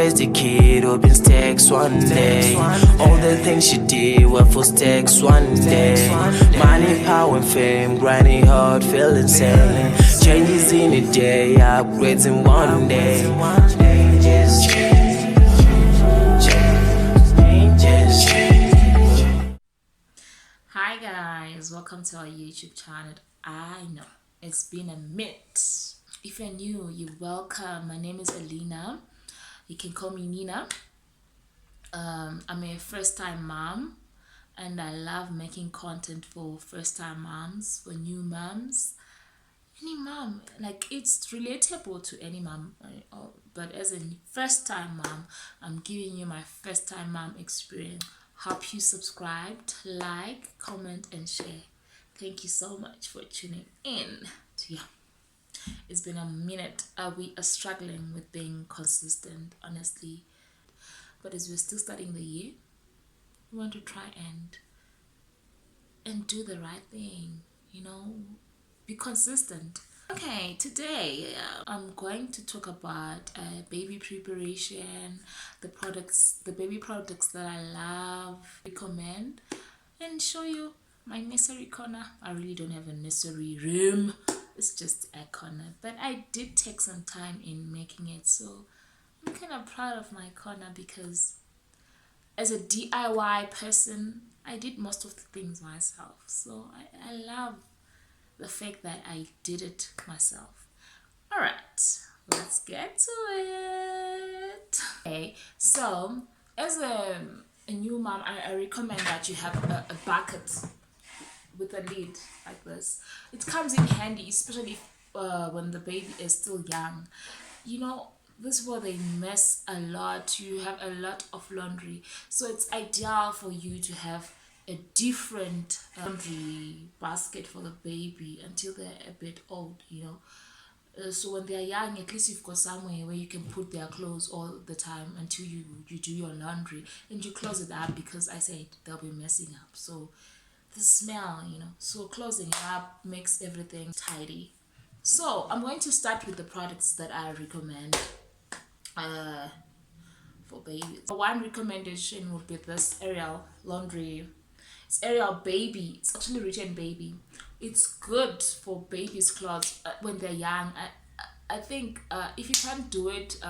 raised a kid, hoping stacks one day. All the things she did were for stacks one day. Money, power, and fame, grinding hard, feel insane. Changes in a day, upgrades in one day. Hi guys, welcome to our YouTube channel. I know it's been a minute. If you're new, you're welcome. My name is Alina. You can call me Nina. I'm a first-time mom, and I love making content for first-time moms, for new moms, any mom. Like, it's relatable to any mom, but as a first-time mom, I'm giving you my first-time mom experience. Hope you subscribed, like, comment, and share. Thank you so much for tuning in. It's been a minute. We are struggling with being consistent, honestly. But as we're still starting the year, we want to try and do the right thing, be consistent. Okay, today I'm going to talk about baby preparation, the baby products that I love, recommend, and show you my nursery corner. I really don't have a nursery room, it's just a corner, but I did take some time in making it, so I'm kind of proud of my corner because as a DIY person, I did most of the things myself, so I love the fact that I did it myself. All right, let's get to it. Okay, so as a new mom, I recommend that you have a bucket with a lid like this. It comes in handy, especially when the baby is still young. This is where they mess a lot. You have a lot of laundry, so it's ideal for you to have a different laundry basket for the baby until they're a bit old, so when they're young, at least you've got somewhere where you can put their clothes all the time until you do your laundry, and you close it up because I said they'll be messing up. So the smell, so closing it up makes everything tidy. So I'm going to start with the products that I recommend for babies. One recommendation would be this Ariel laundry. It's Ariel Baby. It's actually written baby. It's good for babies' clothes when they're young. I think if you can't do it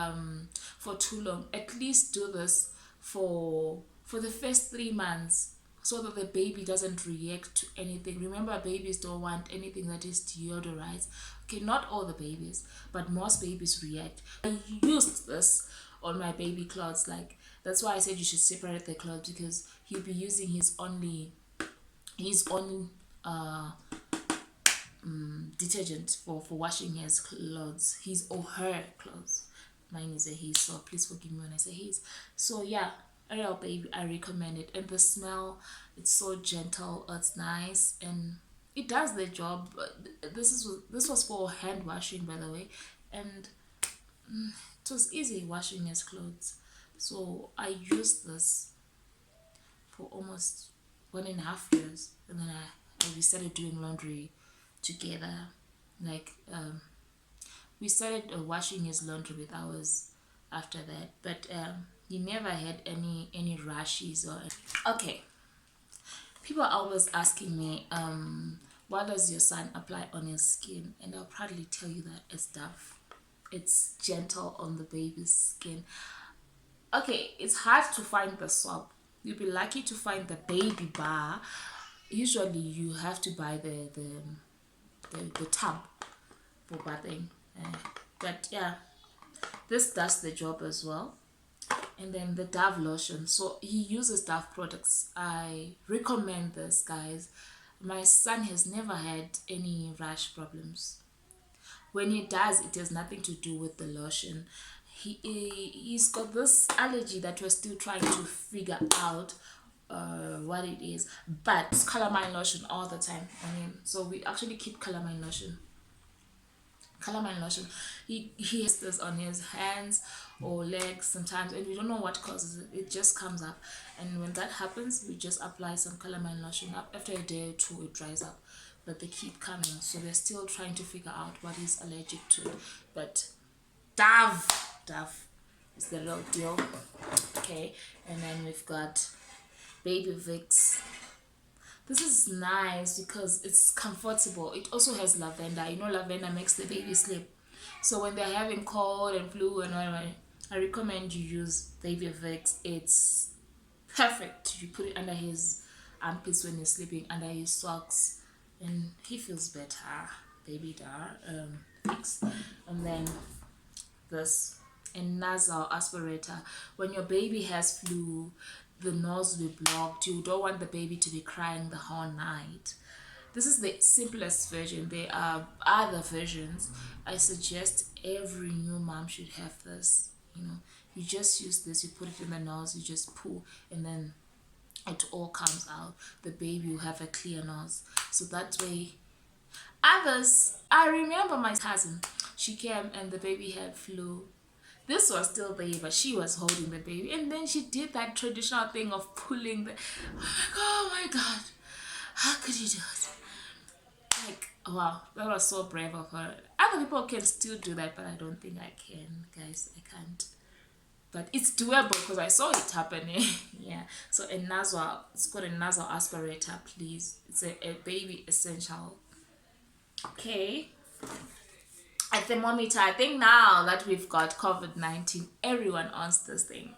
for too long, at least do this for the first 3 months, so that the baby doesn't react to anything. Remember, babies don't want anything that is deodorized. Okay, not all the babies, but most babies react. I used this on my baby clothes. That's why I said you should separate the clothes, because he'll be using his own detergent for washing his clothes, his or her clothes. Mine is a his, so please forgive me when I say his. So yeah, Ariel Baby, I recommend it. And the smell, it's so gentle, it's nice, and it does the job. This was for hand washing, by the way, and it was easy washing his clothes. So I used this for almost 1.5 years, and then we started doing laundry together. We started washing his laundry with ours after that, but he never had any rashes or okay. People are always asking me, what does your son apply on his skin? And I'll proudly tell you that it's Dove. It's gentle on the baby's skin. Okay, it's hard to find the soap. You'll be lucky to find the baby bar. Usually you have to buy the tub for bathing. But yeah, this does the job as well. And then the Dove lotion. So he uses Dove products. I recommend this, guys. My son has never had any rash problems. When he does, it has nothing to do with the lotion. He's got this allergy that we're still trying to figure out what it is, but it's calamine lotion all the time on him. So we actually keep calamine lotion. He has this on his hands or legs sometimes, and we don't know what causes it. It just comes up, and when that happens, we just apply some calamine lotion. After a day or two, it dries up, but they keep coming, so they're still trying to figure out what he's allergic to. But Dove It's the real deal. Okay, and then we've got baby Vicks. This is nice because it's comfortable. It also has lavender. You know, lavender makes the baby sleep. So when they're having cold and flu and whatever, I recommend you use baby Vicks. It's perfect. You put it under his armpits when he's sleeping, under his socks, and he feels better. Baby Vicks. And then this, a nasal aspirator. When your baby has flu, the nose will be blocked. You don't want the baby to be crying the whole night. This is the simplest version. There are other versions. I suggest every new mom should have this. You know, you just use this, you put it in the nose, you just pull, and then it all comes out. The baby will have a clear nose. So that way, others, I remember my cousin, she came and the baby had flu. This was still there, but she was holding the baby, and then she did that traditional thing of pulling the, oh my god, how could you do it? Like, wow, that was so brave of her. Other people can still do that, but I don't think I can, guys. I can't. But it's doable because I saw it happening. Yeah. So a nasal, it's called a nasal aspirator, please. It's a baby essential. Okay. A thermometer. I think now that we've got COVID-19, everyone wants this thing.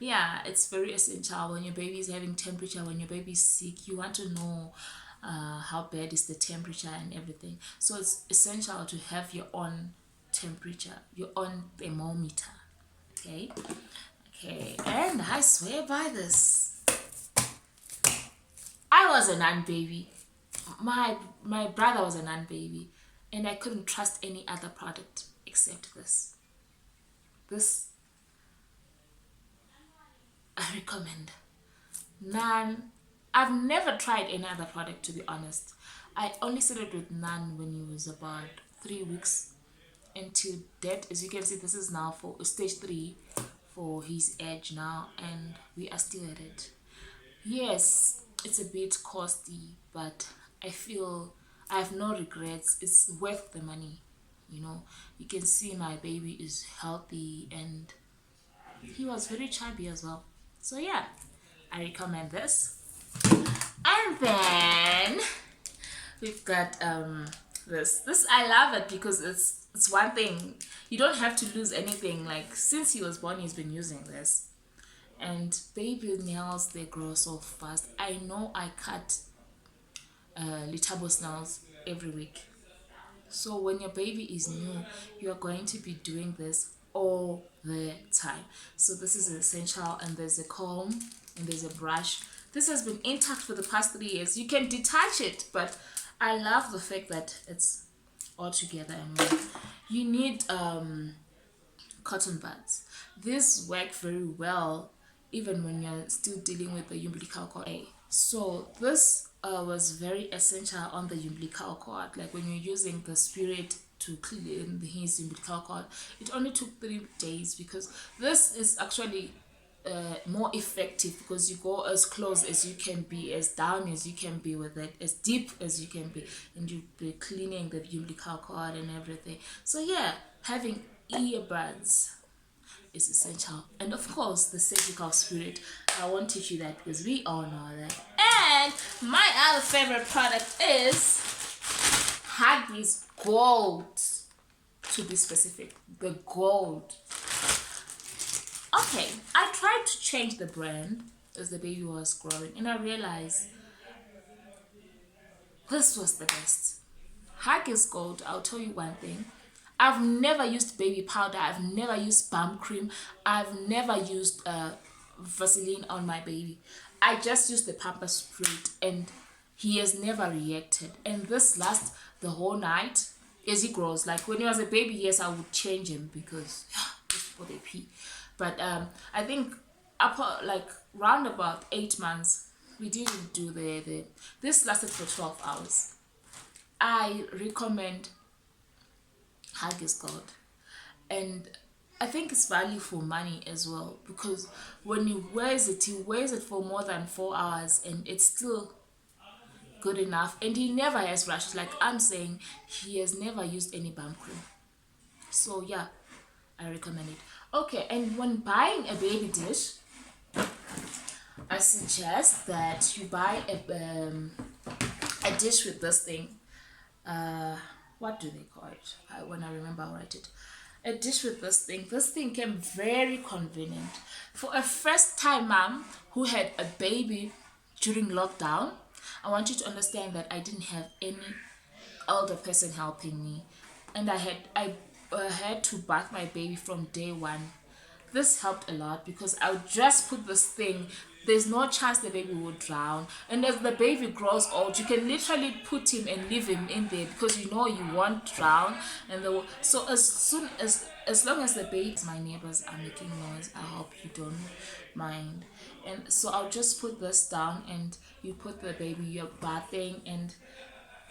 Yeah, it's very essential when your baby is having temperature, when your baby is sick. You want to know how bad is the temperature and everything. So it's essential to have your own temperature, your own thermometer. Okay. And I swear by this. I was a non-baby. My brother was a non-baby, and I couldn't trust any other product except this. This I recommend. I've never tried any other product, to be honest. I only started with Nan when he was about 3 weeks. Until that, as you can see, this is now for stage 3 for his age now, and we are still at it. Yes, it's a bit costly, but I feel I have no regrets. It's worth the money. You know, you can see my baby is healthy, and he was very chubby as well. So yeah, I recommend this. And then we've got this I love it because it's one thing, you don't have to lose anything. Like, since he was born, he's been using this, and baby nails, they grow so fast. I know I cut Litabos nails every week. So when your baby is new, you are going to be doing this all the time. So this is essential, and there's a comb and there's a brush. This has been intact for the past 3 years. You can detach it, but I love the fact that it's all together in one. You need cotton buds. This work very well even when you're still dealing with the umbilical cord. So this was very essential on the umbilical cord. Like when you're using the spirit to clean his umbilical cord, it only took 3 days, because this is actually more effective, because you go as close as you can be, as down as you can be with it, as deep as you can be, and you be cleaning the umbilical cord and everything. So yeah, having earbuds is essential, and of course the surgical spirit. I won't teach you that because we all know that. And my other favorite product is Huggies Gold, to be specific, the gold. Okay, I tried to change the brand as the baby was growing, and I realized this was the best. Huggies Gold, I'll tell you one thing. I've never used baby powder. I've never used balm cream. I've never used Vaseline on my baby. I just used the pamper spray, and he has never reacted. And this lasts the whole night as he grows. Like when he was a baby, yes, I would change him because just for the pee. But I think like round about 8 months, we didn't do this lasted for 12 hours. I recommend Huggies Gold, and I think it's value for money as well, because when he wears it for more than 4 hours, and it's still good enough, and he never has rashes. Like I'm saying, he has never used any balm cream. So yeah, I recommend it. Okay, and when buying a baby dish, I suggest that you buy a dish with this thing. What do they call it? When I remember, I'll write it. A dish with this thing. This thing came very convenient for a first time mom who had a baby during lockdown. I want you to understand that I didn't have any older person helping me, and I had to bath my baby from day one. This helped a lot because I would just put this thing. There's no chance the baby would drown, and as the baby grows old, you can literally put him and leave him in there because you know you won't drown. So as long as the baby, my neighbors are making noise, I hope you don't mind. And so I'll just put this down, and you put the baby, you're bathing, and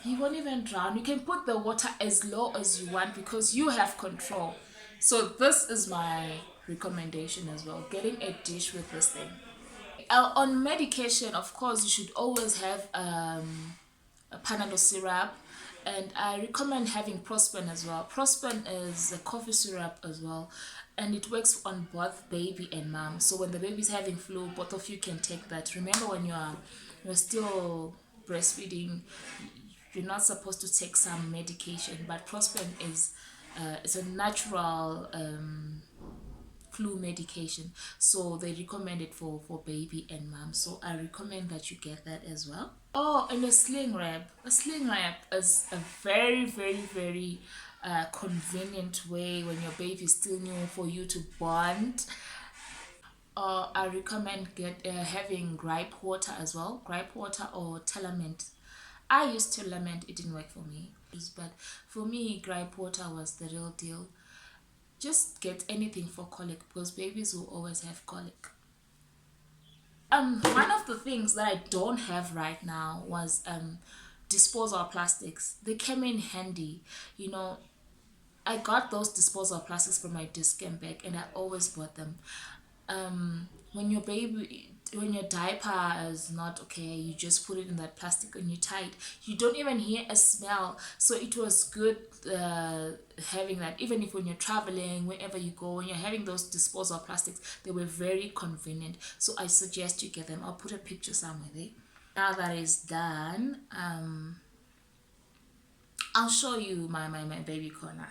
he won't even drown. You can put the water as low as you want because you have control. So this is my recommendation as well, getting a dish with this thing. On medication, of course, you should always have a Panadol syrup, and I recommend having Prospan as well. Prospan is a coffee syrup as well, and it works on both baby and mom. So when the baby's having flu, both of you can take that. Remember, when you're still breastfeeding, you're not supposed to take some medication, but Prospan is it's a natural flu medication, so they recommend it for baby and mom, so I recommend that you get that as well. Oh, and a sling wrap. A sling wrap is a very convenient way when your baby is still new for you to bond. I recommend having gripe water as well, gripe water or telamint. I used telamint, it didn't work for me, but for me gripe water was the real deal. Just get anything for colic because babies will always have colic. One of the things that I don't have right now was disposal plastics. They came in handy. You know, I got those disposal plastics from my discount bag, and I always bought them. When your diaper is not okay, you just put it in that plastic and you tie it. You don't even hear a smell. So it was good having that. Even if when you're traveling, wherever you go, when you're having those disposal plastics, they were very convenient. So I suggest you get them. I'll put a picture somewhere there. Now that is done, I'll show you my baby corner.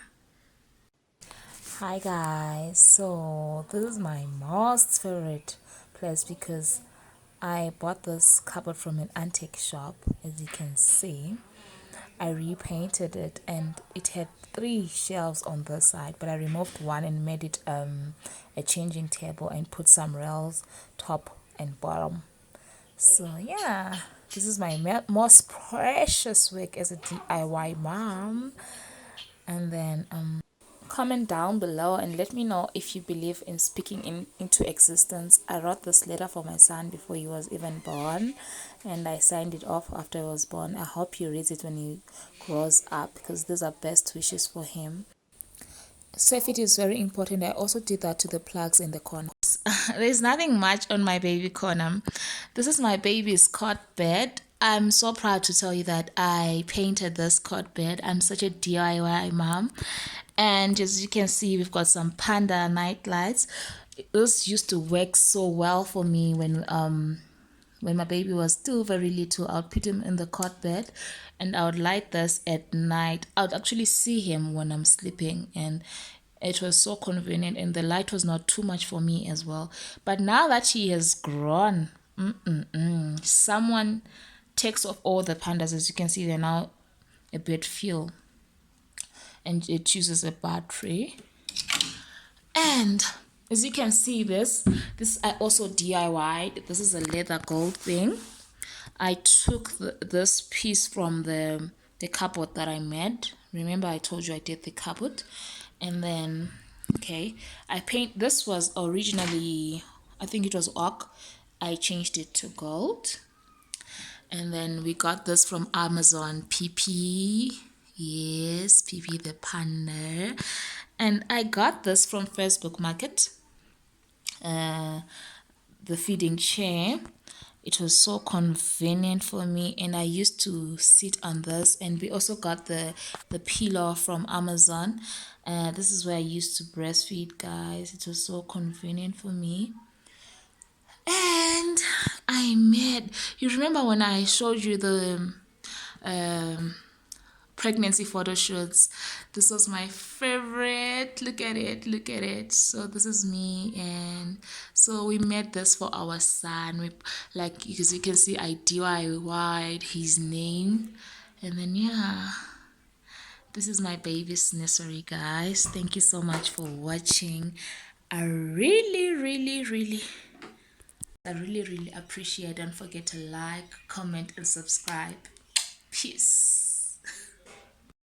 Hi guys, so this is my most favorite place because I bought this cupboard from an antique shop. As you can see, I repainted it and it had 3 shelves on this side, but I removed one and made it a changing table and put some rails top and bottom. So yeah, this is my most precious work as a DIY mom. And then comment down below and let me know if you believe in speaking into existence. I wrote this letter for my son before he was even born, and I signed it off after he was born. I hope he reads it when he grows up because these are best wishes for him. Safety is very important. I also did that to the plugs in the corner. There's nothing much on my baby corner. This is my baby's cot bed. I'm so proud to tell you that I painted this cot bed. I'm such a DIY mom. And as you can see, we've got some panda night lights. This used to work so well for me when my baby was still very little. I would put him in the cot bed and I would light this at night. I would actually see him when I'm sleeping, and it was so convenient, and the light was not too much for me as well. But now that he has grown, someone takes off all the pandas. As you can see, they're now a bit fuel, and it uses a battery. And as you can see, this I also DIY'd. This is a leather gold thing. I took this piece from the cupboard that I made. Remember I told you I did the cupboard. And then this was originally, I think it was oak. I changed it to gold. And then we got this from Amazon, PP. Yes, PP the panda. And I got this from Facebook Market, the feeding chair. It was so convenient for me, and I used to sit on this. And we also got the pillow from Amazon. This is where I used to breastfeed, guys. It was so convenient for me. And I made, you remember when I showed you the um pregnancy photo shoots? This was my favorite. Look at it, look at it. So this is me, and so we made this for our son. We, like, because you can see, I DIY'd his name. And then yeah, this is my baby's nursery, guys. Thank you so much for watching. I really appreciate. Don't forget to like, comment, and subscribe. Peace.